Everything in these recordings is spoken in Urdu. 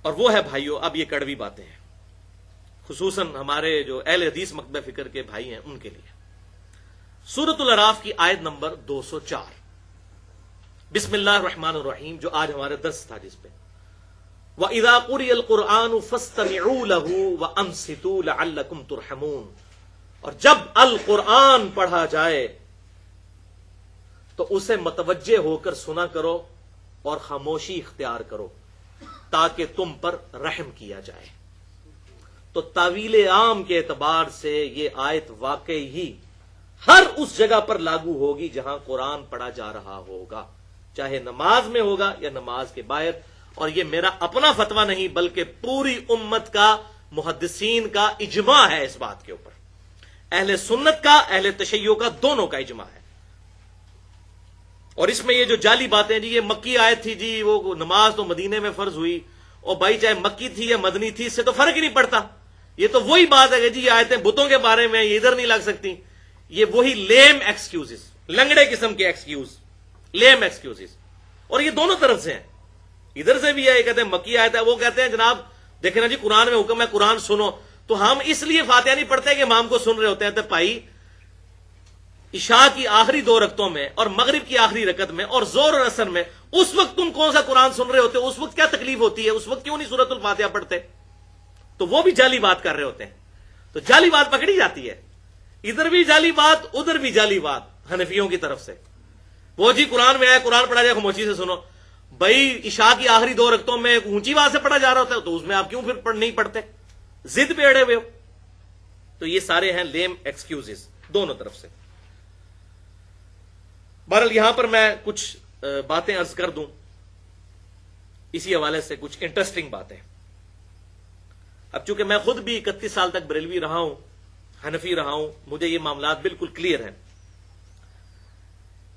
اور وہ ہے بھائیو، اب یہ کڑوی باتیں ہیں، خصوصاً ہمارے جو اہل حدیث مکتبہ فکر کے بھائی ہیں ان کے لیے۔ سورۃ الاعراف کی آیت نمبر 204، بسم اللہ الرحمن الرحیم، جو آج ہمارا درس تھا جس پہ وَإِذَا قُرِئَ الْقُرْآنُ فَاسْتَمِعُوا لَهُ وَأَنصِتُوا لَعَلَّكُمْ تُرْحَمُونَ، اور جب القرآن پڑھا جائے تو اسے متوجہ ہو کر سنا کرو اور خاموشی اختیار کرو تاکہ تم پر رحم کیا جائے۔ تو تعویل عام کے اعتبار سے یہ آیت واقعی ہی ہر اس جگہ پر لاگو ہوگی جہاں قرآن پڑھا جا رہا ہوگا، چاہے نماز میں ہوگا یا نماز کے باہر۔ اور یہ میرا اپنا فتویٰ نہیں بلکہ پوری امت کا، محدثین کا اجماع ہے اس بات کے اوپر، اہل سنت کا، اہل تشیع کا، دونوں کا اجماع ہے۔ اور اس میں یہ جو جعلی باتیں جی یہ مکی آیت تھی جی، وہ نماز تو مدینے میں فرض ہوئی، اور بھائی چاہے مکی تھی یا مدنی تھی اس سے تو فرق ہی نہیں پڑتا، یہ تو وہی بات ہے کہ جی یہ آیتیں بتوں کے بارے میں، یہ ادھر نہیں لگ سکتی، یہ وہی لیم ایکسکیوزز، لنگڑے قسم کے ایکسکیوز، لیم ایکسکیوزز۔ اور یہ دونوں طرف سے ہیں، ادھر سے بھی ہے، یہ کہتے ہیں مکی آیت ہے، وہ کہتے ہیں جناب دیکھیں نا جی قرآن میں حکم ہے قرآن سنو، تو ہم اس لیے فاتحہ نہیں پڑھتے کہ امام کو سن رہے ہوتے ہیں، تو بھائی عشاء کی آخری 2 رکعتوں میں اور مغرب کی آخری رکعت میں اور ظہر اور عصر میں اس وقت تم کون سا قرآن سن رہے ہوتے ہو؟ اس وقت کیا تکلیف ہوتی ہے؟ اس وقت کیوں نہیں سورۃ الفاتحہ پڑھتے؟ تو وہ بھی جعلی بات کر رہے ہوتے ہیں، تو جعلی بات پکڑی جاتی ہے، ادھر بھی جعلی بات ادھر بھی جعلی بات حنفیوں کی طرف سے۔ وہ جی قرآن میں آیا قرآن پڑھا جائے خاموشی سے سنو، بھائی عشاء کی آخری 2 رکعتوں میں اونچی آواز سے پڑھا جا رہا ہوتا ہے تو اس میں آپ کیوں پھر نہیں پڑھتے؟ ضد پہ اڑے ہوئے ہو۔ تو یہ سارے ہیں لیم ایکسکیوزز دونوں طرف سے۔ بہرحال یہاں پر میں کچھ باتیں عرض کر دوں اسی حوالے سے، کچھ انٹرسٹنگ باتیں۔ اب چونکہ میں خود بھی 31 سال تک بریلوی رہا ہوں، حنفی رہا ہوں، مجھے یہ معاملات بالکل کلیئر ہیں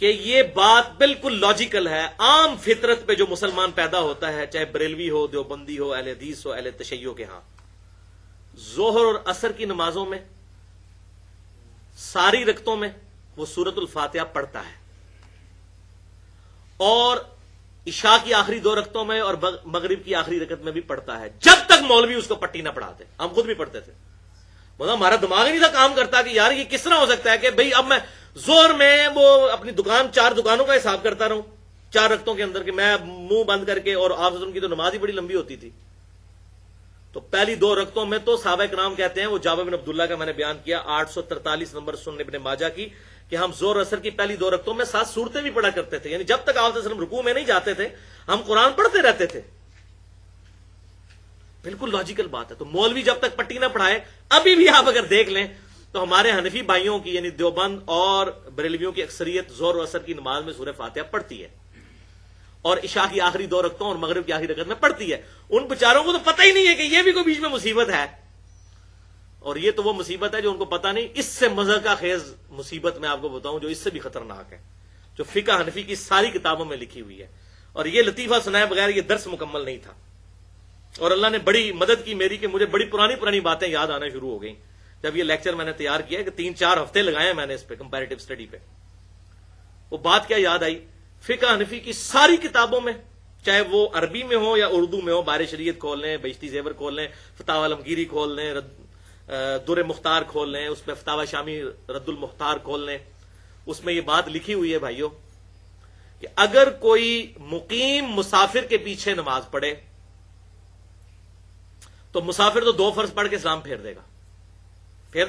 کہ یہ بات بالکل لاجیکل ہے، عام فطرت پہ جو مسلمان پیدا ہوتا ہے، چاہے بریلوی ہو، دیوبندی ہو، اہل حدیث ہو، اہل تشیع کے ہاں، ظہر اور عصر کی نمازوں میں ساری رکعتوں میں وہ سورۃ الفاتحہ پڑھتا ہے، اور عشاء کی آخری 2 رکعتوں میں اور مغرب کی آخری رکعت میں بھی پڑھتا ہے، جب تک مولوی اس کو پٹی نہ پڑھاتے۔ ہم خود بھی پڑھتے تھے، مطلب ہمارا دماغ ہی نہیں تھا کام کرتا کہ یار یہ کس طرح ہو سکتا ہے کہ بھئی اب میں زور میں وہ اپنی دکان 4 دکانوں کا حساب کرتا رہوں 4 رکعتوں کے اندر، کہ میں منہ بند کر کے، اور آپ کی تو نماز ہی بڑی لمبی ہوتی تھی۔ تو پہلی 2 رکعتوں میں تو صحابہ کرام کہتے ہیں، وہ جابر بن عبداللہ کا میں نے بیان کیا 843 نمبر سنن ابن ماجہ کی، کہ ہم زور اثر کی پہلی 2 رکعتوں میں 7 سورتیں بھی پڑھا کرتے تھے، یعنی جب تک آپ صلی اللہ علیہ وسلم رکوع میں نہیں جاتے تھے ہم قرآن پڑھتے رہتے تھے۔ بالکل لاجیکل بات ہے۔ تو مولوی جب تک پٹی نہ پڑھائے، ابھی بھی آپ اگر دیکھ لیں تو ہمارے حنفی بھائیوں کی یعنی دیوبند اور بریلویوں کی اکثریت زور و اثر کی نماز میں سورہ فاتحہ پڑھتی ہے، اور عشاء کی آخری 2 رکعتوں اور مغرب کی آخری رکعت میں پڑھتی ہے۔ ان بیچاروں کو تو پتہ ہی نہیں ہے کہ یہ بھی کوئی بیچ میں مصیبت ہے، اور یہ تو وہ مصیبت ہے جو ان کو پتہ نہیں۔ اس سے مضحکہ خیز مصیبت میں آپ کو بتاؤں جو اس سے بھی خطرناک ہے، جو فقہ حنفی کی ساری کتابوں میں لکھی ہوئی ہے، اور یہ لطیفہ سنائے بغیر یہ درس مکمل نہیں تھا، اور اللہ نے بڑی مدد کی میری کہ مجھے بڑی پرانی باتیں یاد آنا شروع ہو گئیں جب یہ لیکچر میں نے تیار کیا، کہ 3-4 ہفتے لگائے میں نے اس پہ کمپیریٹو اسٹڈی پہ۔ وہ بات کیا یاد آئی، فقہ حنفی کی ساری کتابوں میں، چاہے وہ عربی میں ہو یا اردو میں ہو، بار شریعت کھول لیں، بہشتی زیور کھول لیں، فتاوی علمگیری کھول لیں، در مختار کھول لیں، اس پہ فتاوی شامی رد المختار کھول لیں، اس میں یہ بات لکھی ہوئی ہے بھائیوں کہ اگر کوئی مقیم مسافر کے پیچھے نماز پڑھے تو مسافر تو 2 فرض پڑھ کے سلام پھیر دے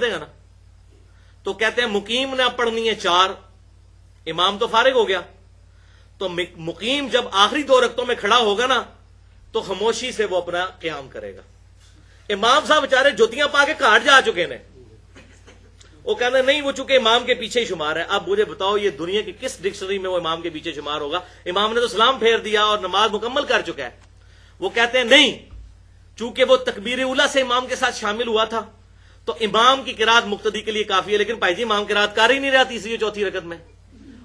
گا نا، تو کہتے ہیں مقیم نے پڑھنی ہے 4، امام تو فارغ ہو گیا، تو مقیم جب آخری 2 رکعتوں میں کھڑا ہوگا نا تو خاموشی سے وہ اپنا قیام کرے گا۔ امام صاحب بیچارے جوتیاں پا کے کاٹ جا چکے ہیں، وہ کہتے ہیں نہیں وہ چونکہ امام کے پیچھے ہی شمار ہے۔ اب مجھے بتاؤ یہ دنیا کی کس ڈکشنری میں وہ امام کے پیچھے شمار ہوگا؟ امام نے تو سلام پھیر دیا اور نماز مکمل کر چکا ہے۔ وہ کہتے ہیں نہیں، چونکہ وہ تکبیر اولیٰ سے امام کے ساتھ شامل ہوا تھا تو امام کی قرات مقتدی کے لیے کافی ہے، لیکن بھائی جی امام قرات کر ہی نہیں رہا تیسری 4تھی رکعت میں۔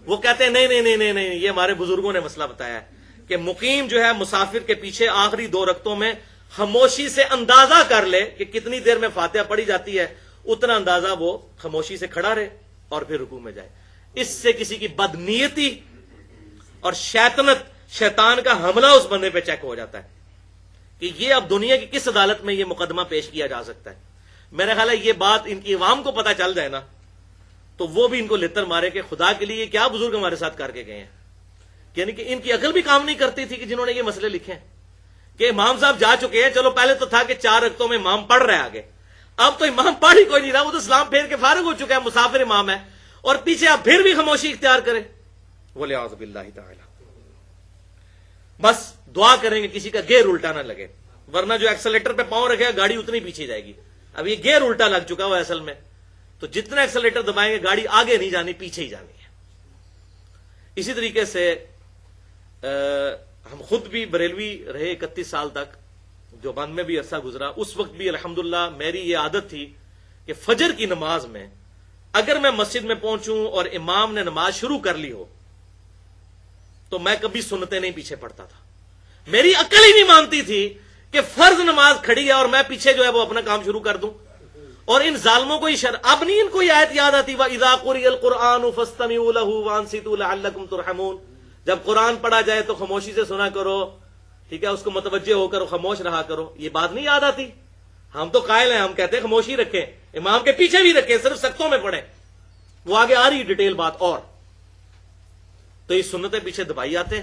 وہ کہتے ہیں نہیں، یہ ہمارے بزرگوں نے مسئلہ بتایا ہے کہ مقیم جو ہے مسافر کے پیچھے آخری 2 رکعتوں میں خاموشی سے اندازہ کر لے کہ کتنی دیر میں فاتحہ پڑھی جاتی ہے، اتنا اندازہ وہ خاموشی سے کھڑا رہے اور پھر رکوع میں جائے۔ اس سے کسی کی بدنیتی اور شیطان کا حملہ اس بندے پہ چیک ہو جاتا ہے کہ یہ اب دنیا کی کس عدالت میں یہ مقدمہ پیش کیا جا سکتا ہے. میرا خیال ہے یہ بات ان کی عوام کو پتا چل جائے نا تو وہ بھی ان کو لتر مارے کہ خدا کے لیے کیا بزرگ ہمارے ساتھ کر کے گئے ہیں. یعنی کہ ان کی عقل بھی کام نہیں کرتی تھی کہ جنہوں نے یہ مسئلے لکھے ہیں کہ امام صاحب جا چکے ہیں. چلو پہلے تو تھا کہ 4 رکعتوں میں امام پڑھ رہے آگے, اب تو امام پڑھ ہی کوئی نہیں رہا, وہ تو سلام پھیر کے فارغ ہو چکا ہے, مسافر امام ہے, اور پیچھے آپ پھر بھی خاموشی اختیار کریں. وَلِعَوْذُ بِاللَّهِ تَعَالَى. بس دعا کریں گے کسی کا گیئر الٹا نہ لگے, ورنہ جو ایکسیلیٹر پہ پاؤں رکھے گا گاڑی اتنی پیچھے جائے گی. اب یہ گیئر الٹا لگ چکا ہوا اصل میں, تو جتنا ایکسیلیٹر دبائیں گے گاڑی آگے نہیں جانی, پیچھے ہی جانی ہے. اسی طریقے سے ہم خود بھی بریلوی رہے 31 سال تک, جو بند میں بھی عرصہ گزرا, اس وقت بھی الحمدللہ میری یہ عادت تھی کہ فجر کی نماز میں اگر میں مسجد میں پہنچوں اور امام نے نماز شروع کر لی ہو تو میں کبھی سنتیں نہیں پیچھے پڑتا تھا. میری عقل ہی نہیں مانتی تھی کہ فرض نماز کھڑی ہے اور میں پیچھے جو ہے وہ اپنا کام شروع کر دوں. اور ان ظالموں کو اب نہیں ان کو یہ آیت یاد آتی وَإِذَا قُرِئَ الْقُرْآنُ فَاسْتَمِعُوا لَهُ وَأَنصِتُوا لَعَلَّكُمْ تُرْحَمُونَ. جب قرآن پڑھا جائے تو خاموشی سے سنا کرو, ٹھیک ہے, اس کو متوجہ ہو کر خاموش رہا کرو. یہ بات نہیں یاد آتی. ہم تو قائل ہیں, ہم کہتے ہیں خاموشی رکھیں, امام کے پیچھے بھی رکھیں, صرف سختوں میں پڑھیں. وہ آگے آ رہی ڈیٹیل بات. اور تو یہ سنتیں پیچھے دبائی آتے,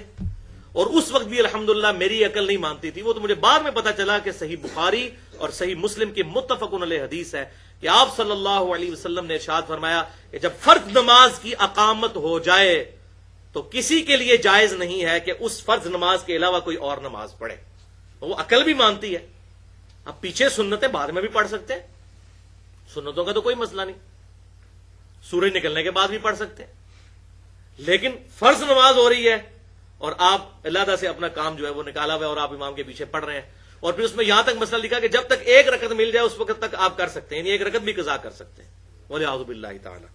اور اس وقت بھی الحمدللہ میری عقل نہیں مانتی تھی. وہ تو مجھے بعد میں پتا چلا کہ صحیح بخاری اور صحیح مسلم کی متفق علیہ حدیث ہے کہ آپ صلی اللہ علیہ وسلم نے ارشاد فرمایا کہ جب فرض نماز کی اقامت ہو جائے تو کسی کے لیے جائز نہیں ہے کہ اس فرض نماز کے علاوہ کوئی اور نماز پڑھے. وہ عقل بھی مانتی ہے. اب پیچھے سنتیں بعد میں بھی پڑھ سکتے ہیں, سنتوں کا تو کوئی مسئلہ نہیں, سورج نکلنے کے بعد بھی پڑھ سکتے ہیں. لیکن فرض نماز ہو رہی ہے اور آپ علیحدہ سے اپنا کام جو ہے وہ نکالا ہوا ہے اور آپ امام کے پیچھے پڑھ رہے ہیں, اور پھر اس میں یہاں تک مسئلہ لکھا کہ جب تک 1 رکعت مل جائے اس وقت تک آپ کر سکتے ہیں, یعنی 1 رکعت بھی قضا کر سکتے ہیں. وَلِعَوْذُ بِاللَّهِ تَعَالَى.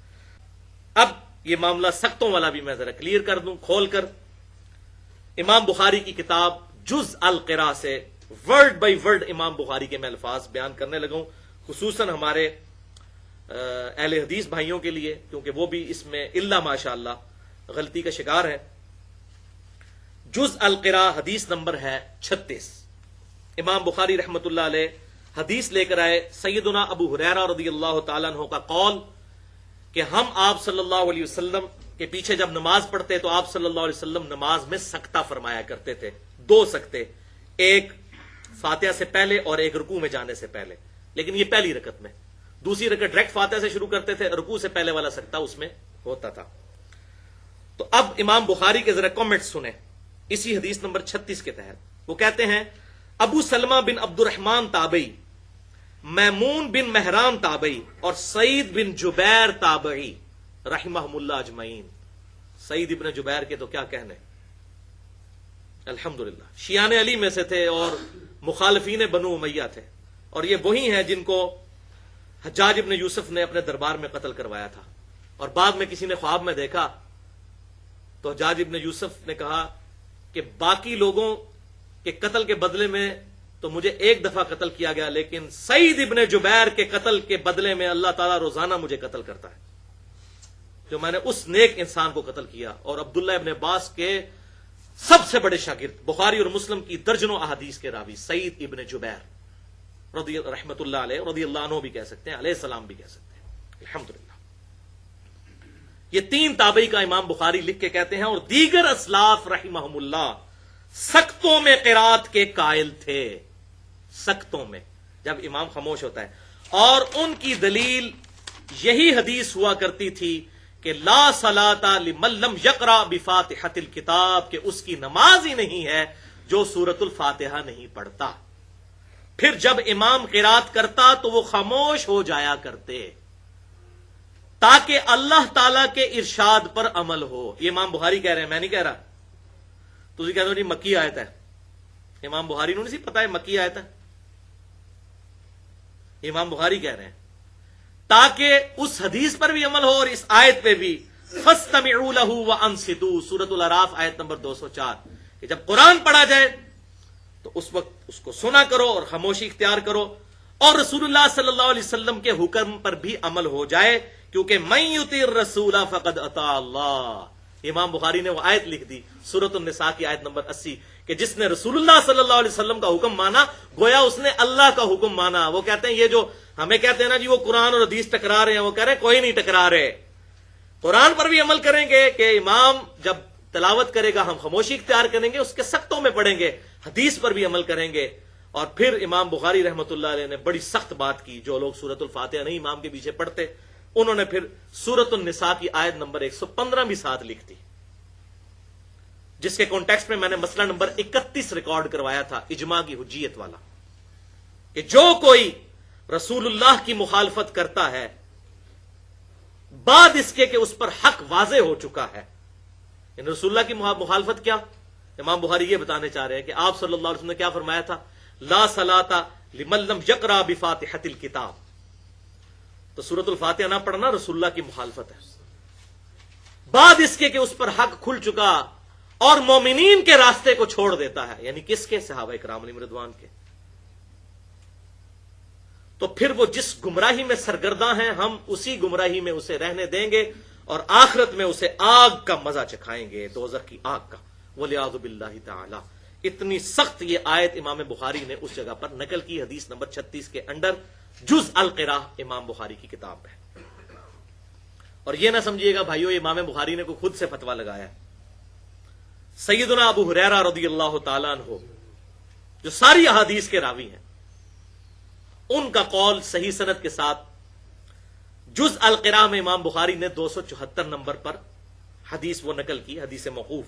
اب یہ معاملہ سختوں والا بھی میں ذرا کلیئر کر دوں کھول کر. امام بخاری کی کتاب جز القراء سے ورڈ بائی ورڈ امام بخاری کے میں الفاظ بیان کرنے لگا ہوں, خصوصاً ہمارے اہل حدیث بھائیوں کے لیے, کیونکہ وہ بھی اس میں الا ماشاءاللہ غلطی کا شکار ہے. جز القراء حدیث نمبر ہے 36. امام بخاری رحمت اللہ علیہ حدیث لے کر آئے سیدنا ابو ہریرہ رضی اللہ تعالیٰ عنہ کا قول کہ ہم آپ صلی اللہ علیہ وسلم کے پیچھے جب نماز پڑھتے تو آپ صلی اللہ علیہ وسلم نماز میں سکتہ فرمایا کرتے تھے. 2 سکتے, ایک فاتحہ سے پہلے اور ایک رکوع میں جانے سے پہلے, لیکن یہ پہلی رکعت میں. دوسری رکعت ڈائریکٹ فاتحہ سے شروع کرتے تھے, رکوع سے پہلے والا سکتہ اس میں ہوتا تھا. تو اب امام بخاری کے ذرا کامنٹ سنیں اسی حدیث نمبر 36 کے تحت. وہ کہتے ہیں ابو سلمہ بن عبد الرحمن تابعی, میمون بن مہران تابعی اور سعید بن جبیر تابعی رحمہم اللہ اجمعین. سعید ابن جبیر کے تو کیا کہنے, الحمدللہ شیعان علی میں سے تھے اور مخالفین بنو امیہ تھے, اور یہ وہی ہیں جن کو حجاج ابن یوسف نے اپنے دربار میں قتل کروایا تھا. اور بعد میں کسی نے خواب میں دیکھا تو حجاج ابن یوسف نے کہا کہ باقی لوگوں کے قتل کے بدلے میں تو مجھے 1 دفعہ قتل کیا گیا, لیکن سعید ابن جبیر کے قتل کے بدلے میں اللہ تعالیٰ روزانہ مجھے قتل کرتا ہے, جو میں نے اس نیک انسان کو قتل کیا. اور عبداللہ ابن عباس کے سب سے بڑے شاگرد, بخاری اور مسلم کی درجنوں احادیث کے راوی سعید ابن جبیر رحمت اللہ علیہ, رضی اللہ عنہ بھی کہہ سکتے ہیں, علیہ السلام بھی کہہ سکتے ہیں, الحمدللہ. یہ 3 تابعی کا امام بخاری لکھ کے کہتے ہیں, اور دیگر اسلاف رحمہم اللہ سختوں میں قرات کے قائل تھے, سختوں میں, جب امام خاموش ہوتا ہے. اور ان کی دلیل یہی حدیث ہوا کرتی تھی کہ لا صلاۃ لمن لم یقرأ بفاتحۃ الکتاب, کہ اس کی نماز ہی نہیں ہے جو سورۃ الفاتحہ نہیں پڑھتا. پھر جب امام قرات کرتا تو وہ خاموش ہو جایا کرتے تاکہ اللہ تعالی کے ارشاد پر عمل ہو. یہ امام بخاری کہہ رہے ہیں, میں نہیں کہہ رہا. تسی کہتے ہو جی مکی آیت ہے, امام بخاری نے نہیں پتا ہے مکی آیت ہے, امام بخاری کہہ رہے ہیں تاکہ اس حدیث پر بھی عمل ہو اور اس آیت پہ بھی. فَاسْتَمِعُوا لَهُ وَأَنصِتُوا, سورۃ الاعراف آیت نمبر 204, کہ جب قرآن پڑھا جائے تو اس وقت اس کو سنا کرو اور خاموشی اختیار کرو, اور رسول اللہ صلی اللہ علیہ وسلم کے حکم پر بھی عمل ہو جائے, کیونکہ مَن یُطِعِ الرَّسُولَ فَقَدْ أَطَاعَ اللَّهَ, امام بخاری نے وہ آیت لکھ دی سورۃ النساء کی آیت نمبر 80 کہ جس نے رسول اللہ صلی اللہ علیہ وسلم کا حکم مانا گویا اس نے اللہ کا حکم مانا. وہ کہتے ہیں یہ جو ہمیں کہتے ہیں نا جی وہ قرآن اور حدیث ٹکرا رہے ہیں، وہ کہہ رہے ہیں کوئی نہیں ٹکرا رہے. قرآن پر بھی عمل کریں گے کہ امام جب تلاوت کرے گا ہم خاموشی اختیار کریں گے، اس کے سختوں میں پڑھیں گے، حدیث پر بھی عمل کریں گے. اور پھر امام بخاری رحمۃ اللہ علیہ نے بڑی سخت بات کی، جو لوگ سورۃ الفاتحہ نہیں امام کے پیچھے پڑھتے انہوں نے پھر سورۃ النساء کی آیت نمبر 115 بھی ساتھ لکھ دی، جس کے کانٹیکسٹ میں نے مسئلہ نمبر 31 ریکارڈ کروایا تھا اجماع کی حجیت والا، کہ جو کوئی رسول اللہ کی مخالفت کرتا ہے بعد اس کے کہ اس پر حق واضح ہو چکا ہے. یعنی رسول اللہ کی مخالفت کیا؟ امام بخاری یہ بتانے چاہ رہے ہیں کہ آپ صلی اللہ علیہ وسلم نے کیا فرمایا تھا؟ لا صلاۃ لمن لم یقرأ بفاتحۃ الکتاب. تو سورۃ الفاتحہ نہ پڑھنا رسول اللہ کی مخالفت ہے بعد اس کے کہ اس پر حق کھل چکا اور مومنین کے راستے کو چھوڑ دیتا ہے. یعنی کس کے؟ صحابہ کرام علیہم رضوان کے. تو پھر وہ جس گمراہی میں سرگرداں ہیں ہم اسی گمراہی میں اسے رہنے دیں گے اور آخرت میں اسے آگ کا مزہ چکھائیں گے، دوزخ کی آگ کا. وَلِعَاذُ بِاللَّهِ تَعَالَى. اتنی سخت یہ آیت امام بخاری نے اس جگہ پر نقل کی، حدیث نمبر 36 کے انڈر جز القراء امام بخاری کی کتاب ہے. اور یہ نہ سمجھیے گا بھائیو امام بخاری نے کوئی خود سے فتویٰ لگایا. سیدنا ابو ہریرہ رضی اللہ تعالیٰ عنہ جو ساری احادیث کے راوی ہیں، ان کا قول صحیح سند کے ساتھ جز القراء میں امام بخاری نے 274 نمبر پر حدیث وہ نقل کی، حدیث موقوف،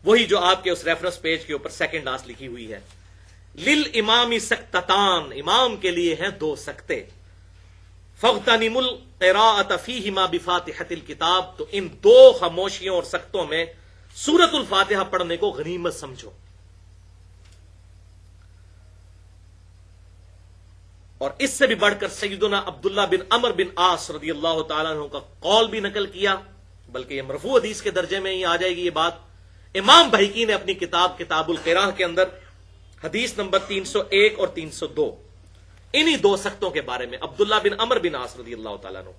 وہی جو آپ کے اس ریفرنس پیج کے اوپر سیکنڈ آس لکھی ہوئی ہے. للامام سکتتان، امام کے لیے ہیں دو سکتے. فاغتنموا القراءۃ فیہما بفاتحۃ الکتاب. تو ان دو خاموشیوں اور سکتوں میں سورۃ الفاتحہ پڑھنے کو غنیمت سمجھو. اور اس سے بھی بڑھ کر سیدنا عبداللہ بن عمر بن عاص رضی اللہ تعالیٰ عنہ کا قول بھی نقل کیا، بلکہ یہ مرفوع حدیث کے درجے میں ہی آ جائے گی یہ بات. امام بہقی نے اپنی کتاب کتاب القراء کے اندر حدیث نمبر 301 اور 302 انہی دو سختوں کے بارے میں عبداللہ بن عمر بن عاص رضی اللہ تعالیٰ عنہ،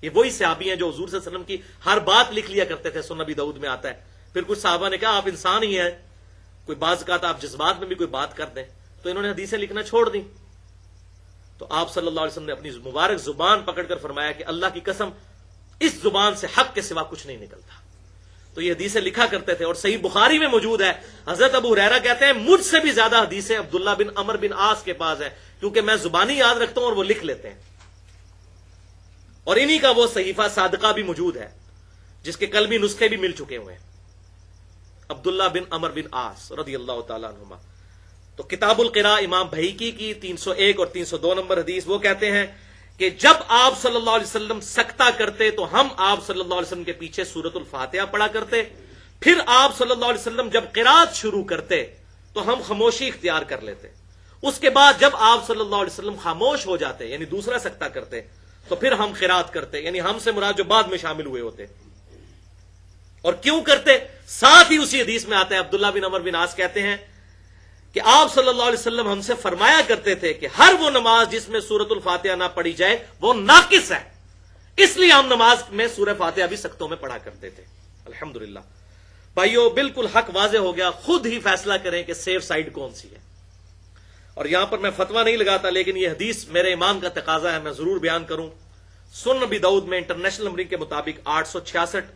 یہ وہی صحابی ہیں جو حضور صلی اللہ علیہ وسلم کی ہر بات لکھ لیا کرتے تھے. سنن نبی داؤد میں آتا ہے. پھر کچھ صحابہ نے کہا آپ انسان ہی ہیں، کوئی بعض کہا تھا آپ جذبات میں بھی کوئی بات کر دیں، تو انہوں نے حدیثیں لکھنا چھوڑ دی. تو آپ صلی اللہ علیہ وسلم نے اپنی مبارک زبان پکڑ کر فرمایا کہ اللہ کی قسم اس زبان سے حق کے سوا کچھ نہیں نکلتا. تو یہ حدیثیں لکھا کرتے تھے اور صحیح بخاری میں موجود ہے. حضرت ابو ہریرہ کہتے ہیں مجھ سے بھی زیادہ حدیثیں عبداللہ بن عمر بن عاص کے پاس ہیں، کیونکہ میں زبانی یاد رکھتا ہوں اور وہ لکھ لیتے ہیں. اور انہی کا وہ صحیفہ صادقہ بھی موجود ہے جس کے قلمی نسخے بھی مل چکے ہوئے ہیں. عبداللہ بن عمر بن عاص رضی اللہ تعالیٰ عنہما. تو کتاب القراء امام بہقی کی 301 اور 302 نمبر حدیث وہ کہتے ہیں کہ جب آپ صلی اللہ علیہ وسلم سکتہ کرتے تو ہم آپ صلی اللہ علیہ وسلم کے پیچھے سورۃ الفاتحہ پڑھا کرتے. پھر آپ صلی اللہ علیہ وسلم جب قرات شروع کرتے تو ہم خاموشی اختیار کر لیتے. اس کے بعد جب آپ صلی اللہ علیہ وسلم خاموش ہو جاتے یعنی دوسرا سکتہ کرتے تو پھر ہم قرات کرتے، یعنی ہم سے مراد جو بعد میں شامل ہوئے ہوتے. اور کیوں کرتے؟ ساتھ ہی اسی حدیث میں آتا ہے عبداللہ بن عمر بن عاص کہتے ہیں کہ آپ صلی اللہ علیہ وسلم ہم سے فرمایا کرتے تھے کہ ہر وہ نماز جس میں سورۃ الفاتحہ نہ پڑھی جائے وہ ناقص ہے، اس لیے ہم نماز میں سورہ فاتحہ بھی سکتوں میں پڑھا کرتے تھے. الحمدللہ بھائیو بالکل حق واضح ہو گیا. خود ہی فیصلہ کریں کہ سیف سائڈ کون سی ہے. اور یہاں پر میں فتویٰ نہیں لگاتا، لیکن یہ حدیث میرے امام کا تقاضا ہے، میں ضرور بیان کروں. سنن نبی داؤد میں انٹرنیشنل نمبرنگ کے مطابق 866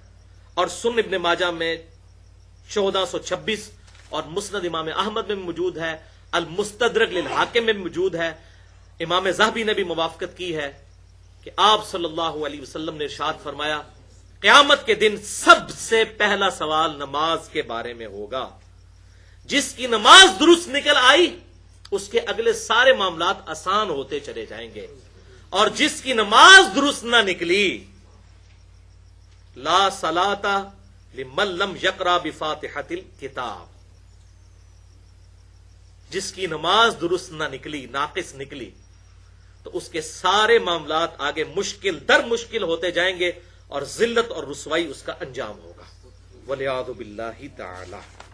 اور سنن ابن ماجہ میں 1426 اور مسند امام احمد میں موجود ہے، المستدرک للحاکم میں موجود ہے. امام ذہبی نے بھی موافقت کی ہے کہ آپ صلی اللہ علیہ وسلم نے ارشاد فرمایا قیامت کے دن سب سے پہلا سوال نماز کے بارے میں ہوگا. جس کی نماز درست نکل آئی اس کے اگلے سارے معاملات آسان ہوتے چلے جائیں گے، اور جس کی نماز درست نہ نکلی لا صلاۃ لمن لم یقرأ بفاتحۃ الکتاب، جس کی نماز درست نہ نکلی، ناقص نکلی، تو اس کے سارے معاملات آگے مشکل در مشکل ہوتے جائیں گے اور ذلت اور رسوائی اس کا انجام ہوگا. وَلِعَاذُ بِاللَّهِ تَعَالَى.